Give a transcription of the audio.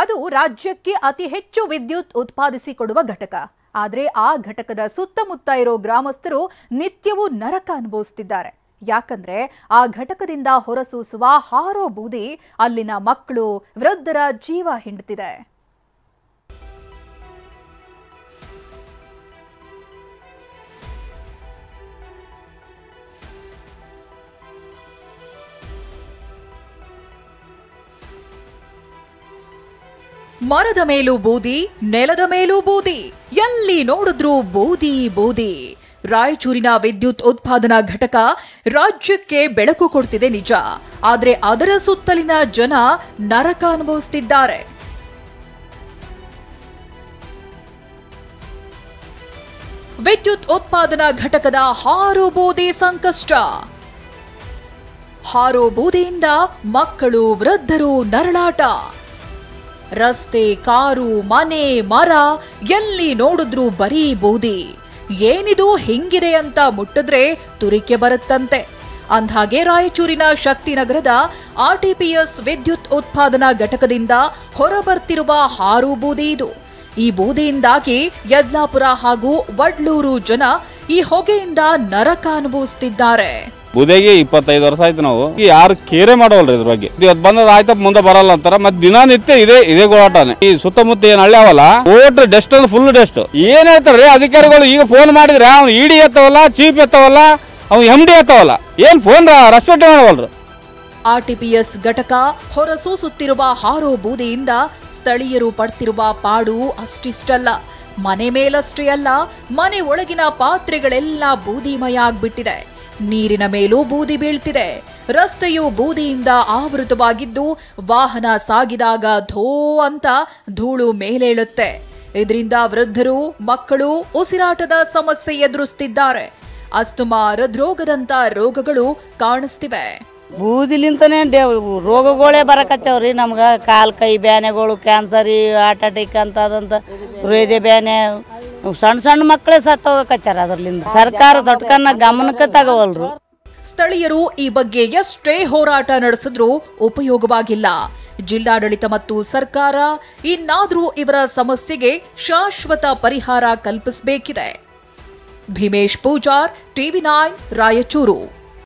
ಅದು ರಾಜ್ಯಕ್ಕೆ ಅತಿ ಹೆಚ್ಚು ವಿದ್ಯುತ್ ಉತ್ಪಾದಿಸಿಕೊಡುವ ಘಟಕ. ಆದರೆ ಆ ಘಟಕದ ಸುತ್ತಮುತ್ತ ಇರೋ ಗ್ರಾಮಸ್ಥರು ನಿತ್ಯವೂ ನರಕ ಅನುಭವಿಸುತ್ತಿದ್ದಾರೆ. ಯಾಕಂದ್ರೆ ಆ ಘಟಕದಿಂದ ಹೊರಸೂಸುವ ಹಾರೋ ಬೂದಿ ಅಲ್ಲಿನ ಮಕ್ಕಳು, ವೃದ್ಧರ ಜೀವ ಹಿಂಡುತ್ತಿದೆ. ಮರದ ಮೇಲೂ ಬೂದಿ, ನೆಲದ ಮೇಲೂ ಬೂದಿ, ಎಲ್ಲಿ ನೋಡಿದ್ರೂ ಬೂದಿ ಬೂದಿ. ರಾಯಚೂರಿನ ವಿದ್ಯುತ್ ಉತ್ಪಾದನಾ ಘಟಕ ರಾಜ್ಯಕ್ಕೆ ಬೆಳಕು ಕೊಡ್ತಿದೆ ನಿಜ, ಆದ್ರೆ ಅದರ ಸುತ್ತಲಿನ ಜನ ನರಕ ಅನುಭವಿಸುತ್ತಿದ್ದಾರೆ. ವಿದ್ಯುತ್ ಉತ್ಪಾದನಾ ಘಟಕದ ಹಾರೋ ಬೂದಿ ಸಂಕಷ್ಟ. ಹಾರೋ ಬೂದಿಯಿಂದ ಮಕ್ಕಳು, ವೃದ್ಧರು ನರಳಾಟ. ರಸ್ತೆ, ಕಾರು, ಮನೆ, ಮರ ಎಲ್ಲಿ ನೋಡಿದ್ರೂ ಬರೀ ಬೂದಿ. ಏನಿದು ಹಿಂಗಿದೆ ಅಂತ ಮುಟ್ಟಿದ್ರೆ ತುರಿಕೆ ಬರುತ್ತಂತೆ. ಅಂದ್ಹಾಗೆ ರಾಯಚೂರಿನ ಶಕ್ತಿನಗರದ ಆರ್ಟಿಪಿಎಸ್ ವಿದ್ಯುತ್ ಉತ್ಪಾದನಾ ಘಟಕದಿಂದ ಹೊರಬರ್ತಿರುವ ಹಾರು ಬೂದಿ ಇದು. ಈ ಬೂದಿಯಿಂದಾಗಿ ಯದ್ಲಾಪುರ ಹಾಗೂ ವಡ್ಲೂರು ಜನ ಈ ಹೊಗೆಯಿಂದ ನರಕ ಅನುಭವಿಸುತ್ತಿದ್ದಾರೆ. ಬೂದಿಗೆ 25 ವರ್ಷ ಆಯ್ತು, ನಾವು ಯಾರು ಕೇರೆ ಮಾಡೋಲ್ರಿ ಇದ್ರ ಬಗ್ಗೆ. ಇವತ್ತು ಬಂದದ ಆಯ್ತ ಮುಂದೆ ಬರಲ್ಲ ಅಂತಾರ. ಮತ್ತೆ ದಿನನಿತ್ಯ ಇದೇ ಗೋಳಾಟನೆ. ಈ ಸುತ್ತಮುತ್ತ ಏನ್ ಹಳ್ಳಿ ಅವಲ್ಲ, ಓಟ್ ಡೆಸ್ಟ್ ಅಂದ್ರೆ ಫುಲ್ ಡೆಸ್ಟ್. ಏನ್ ಹೇಳ್ತಾರ್ರಿ ಅಧಿಕಾರಿಗಳು, ಈಗ ಫೋನ್ ಮಾಡಿದ್ರೆ ಅವ್ನು ಇಡಿ ಎತ್ತವಲ್ಲ, ಚೀಫ್ ಎತ್ತವಲ್ಲ, ಅವ್ನು MD ಎತ್ತವಲ್ಲ. ಏನ್ ಫೋನ್ ರೆಸ್ಪೆಕ್ಟ್ ಮಾಡವಲ್ರು. ಆರ್ಟಿಪಿಎಸ್ ಘಟಕ ಹೊರಸೂಸುತ್ತಿರುವ ಹಾರೋ ಬೂದಿಯಿಂದ ಸ್ಥಳೀಯರು ಪಡ್ತಿರುವ ಪಾಡು ಅಷ್ಟಿಷ್ಟಲ್ಲ. ಮನೆ ಮೇಲಷ್ಟೇ ಅಲ್ಲ, ಮನೆ ಒಳಗಿನ ಪಾತ್ರೆಗಳೆಲ್ಲ ಬೂದಿಮಯ ಆಗ್ಬಿಟ್ಟಿದೆ. ನೀರಿನ ಮೇಲೂ ಬೂದಿ ಬೀಳ್ತಿದೆ. ರಸ್ತೆಯು ಬೂದಿಯಿಂದ ಆವೃತವಾಗಿದ್ದು ವಾಹನ ಸಾಗಿದಾಗ ಧೋ ಅಂತ ಧೂಳು ಮೇಲೇಳುತ್ತೆ. ಇದರಿಂದ ವೃದ್ಧರು, ಮಕ್ಕಳು ಉಸಿರಾಟದ ಸಮಸ್ಯೆ ಎದುರಿಸುತ್ತಿದ್ದಾರೆ. ಅಸ್ತಮಾ, ಹೃದ್ರೋಗದಂತ ರೋಗಗಳು ಕಾಣಿಸ್ತಿವೆ. ಬೂದಿಲಿಂತಾನೆ ರೋಗಗಳೇ ಬರಕತ್ತೇವ್ರಿ. ನಮ್ಗೆ ಕಾಲ್ ಕೈ ಬ್ಯಾನೆಗಳು, ಕ್ಯಾನ್ಸರ್, ಹಾರ್ಟ್ ಅಟ್ಯಾಕ್ ಅಂತದಂತ, ಹೃದಯ ಬ್ಯಾನೆ, ಸಣ್ಣ ಸಣ್ಣ ಮಕ್ಕಳೇ ಸತ್ತೋಗಕತ್ತಾರ. ಅದರ್ಲಿಂದ ಸರ್ಕಾರ ದೊಡ್ಡಕನ್ನ ಗಮನಕ್ಕೆ ತಗೋವಲ್ರು. ಸ್ಥಳೀಯರು ಈ ಬಗ್ಗೆ ಎಷ್ಟೇ ಹೋರಾಟ ನಡೆಸಿದ್ರೂ ಉಪಯೋಗವಾಗಿಲ್ಲ. ಜಿಲ್ಲಾಡಳಿತ ಮತ್ತು ಸರ್ಕಾರ ಇನ್ನಾದ್ರೂ ಇವರ ಸಮಸ್ಯೆಗೆ ಶಾಶ್ವತ ಪರಿಹಾರ ಕಲ್ಪಿಸಬೇಕಿದೆ. ಭೀಮೇಶ್ ಪೂಜಾರ್, TV9 ರಾಯಚೂರು.